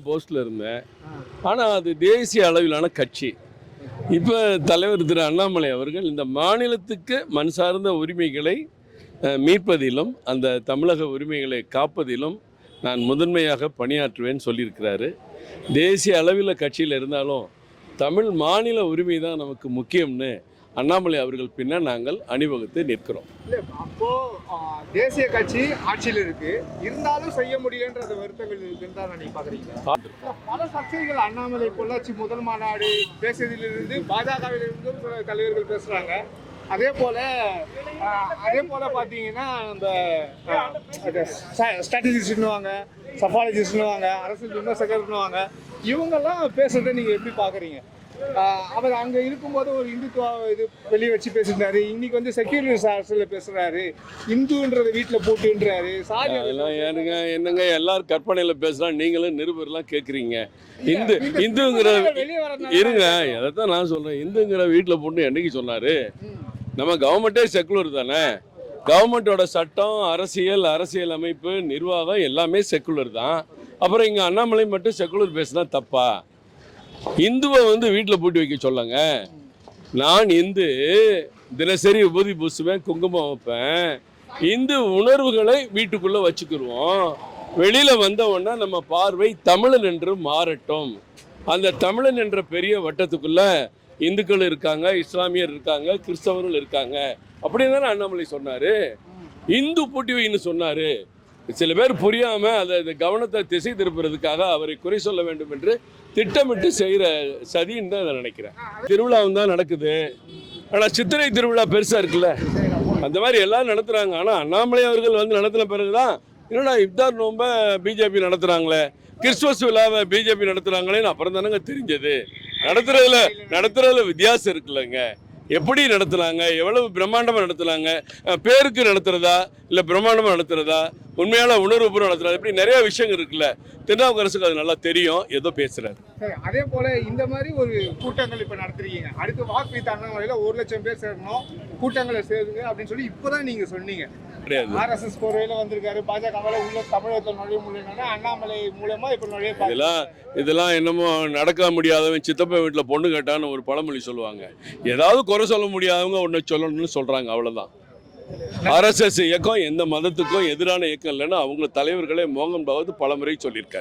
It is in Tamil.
போஸ்டில் இருந்தேன். ஆனால் அது தேசிய அளவிலான கட்சி. இப்போ தலைவர் திரு அண்ணாமலை அவர்கள் இந்த மாநிலத்துக்கு மண் சார்ந்த உரிமைகளை மீட்பதிலும் அந்த தமிழக உரிமைகளை காப்பதிலும் நான் முதன்மையாக பணியாற்றுவேன்னு சொல்லியிருக்கிறாரு. தேசிய அளவில் கட்சியில் இருந்தாலும் தமிழ் மாநில உரிமை தான் நமக்கு முக்கியம்னு அண்ணாமலை அவர்கள் பின்ன நாங்கள் அணிவகுத்து நிற்கிறோம். அப்போ தேசிய கட்சி ஆட்சியில் இருக்கு, இருந்தாலும் செய்ய முடியலன்ற வருத்தங்கள் இருக்குன்னு தான் நீங்க பாக்குறீங்க. பல சர்ச்சைகள் அண்ணாமலை பொள்ளாச்சி முதல் மாநாடு பேசியதிலிருந்து பாஜகவிலிருந்து சில தலைவர்கள் பேசுறாங்க. அதே போல பார்த்தீங்கன்னா இந்த ஸ்ட்ராட்டஜிஸ்ட்னுவாங்க, சஃபாலஜிஸ்ட்னுவாங்க, அரசியல் விமர்சகர்னுவாங்க, இவங்கெல்லாம் பேசுறதை நீங்க எப்படி பாக்குறீங்க? அவர் அங்க இருக்கும்போது ஒரு இந்துத்துவ இது வெளியே வச்சு பேசியிருந்தாரு, இன்னைக்கு வந்து செக்யூரிட்டி அரசியல் பேசுறாரு, இந்துன்றத வீட்டுல போட்டுன்றாரு. சாரி அதெல்லாம் ஏனுங்க, என்னங்க எல்லாரும் கற்பனையில பேசுறான், நீங்களும் நிருபர்லாம் கேட்குறீங்க. இந்துங்கிற இருங்க, அதைத்தான் நான் சொல்றேன். இந்துங்கிற வீட்டில் போட்டு என்னைக்கு சொன்னாரு? நம்ம கவர்மெண்ட்டே செக்குலர் தானே. கவர்மெண்ட்டோட சட்டம், அரசியல் அமைப்பு, நிர்வாகம் எல்லாமே செக்குலர் தான். அப்புறம் இங்கே அண்ணாமலை மட்டும் செக்குலர் பேசினா தப்பா? இந்துவை வந்து வீட்டில் போட்டு வைக்க சொல்லுங்க. நான் இந்து, தினசரி உபதி பூசுவேன், குங்குமம் வைப்பேன். இந்து உணர்வுகளை வீட்டுக்குள்ளே வச்சுக்கிடுவோம். வெளியில் வந்தவொன்னா நம்ம பார்வை தமிழன் என்று மாறட்டும். அந்த தமிழன் என்ற பெரிய வட்டத்துக்குள்ள இந்துக்கள் இருக்காங்க, இஸ்லாமியர் இருக்காங்க, கிறிஸ்தவர்கள் இருக்காங்க அப்படின்னு தானே அண்ணாமலை சொன்னார். இந்து போட்டி வைன்னு சொன்னார். சில பேர் புரியாமல் அதை கவனத்தை திசை திருப்புறதுக்காக அவரை குறை சொல்ல வேண்டும் என்று திட்டமிட்டு செய்கிற சதின்னு தான் நான் நினைக்கிறேன். திருவிழாவும் தான் நடக்குது, ஆனால் சித்திரை திருவிழா பெருசாக இருக்குல்ல, அந்த மாதிரி எல்லாம் நடத்துகிறாங்க. ஆனால் அண்ணாமலை அவர்கள் வந்து நடத்தின பிறகுதான் என்னடா இஃப்தார் நோம்ப பிஜேபி நடத்துகிறாங்களே, கிறிஸ்துமஸ் விழாவை பிஜேபி நடத்துகிறாங்களேன்னு அப்புறம் தானங்க தெரிஞ்சது. நடத்துறதுல வித்தியாசம் இருக்குல்லங்க. எப்படி நடத்துனாங்க, எவ்வளவு பிரம்மாண்டமாக நடத்துனாங்க, பேருக்கு நடத்துறதா இல்லை பிரம்மாண்டமாக நடத்துறதா, உண்மையான உணர்வுபூர்வம் நடத்துறதா, இப்படி நிறைய விஷயங்கள் இருக்குல்ல. திருநாவுக்கரசுக்கு அது நல்லா தெரியும், ஏதோ பேசுறாரு. அதே போல இந்த மாதிரி ஒரு கூட்டங்கள் இப்ப நடத்துறீங்க, அடுத்து வாக்கு அண்ணாமலையில 1 லட்சம் பேர் சேரணும், கூட்டங்களை சேருங்க அப்படின்னு சொல்லி இப்பதான் நீங்க சொன்னீங்க. RSS கோர்வையில வந்திருக்காரு, பாஜகவால உள்ள தமிழகத்தில் நுழைய முடியலன்னா அண்ணாமலை மூலமா இப்ப நுழைய. இதெல்லாம் என்னமோ நடக்க முடியாதவன் சித்தப்பா வீட்டில் பொண்ணு கேட்டான்னு ஒரு பழமொழி சொல்லுவாங்க. ஏதாவது குறை சொல்ல முடியாதவங்க ஒன்று சொல்லணும்னு சொல்றாங்க, அவ்வளவுதான். RSS இயக்கம் எந்த மதத்துக்கும் எதிரான இயக்கம் இல்லைன்னு அவங்க தலைவர்களே மோகன் பகவத் பலமுறை சொல்லியிருக்காரு.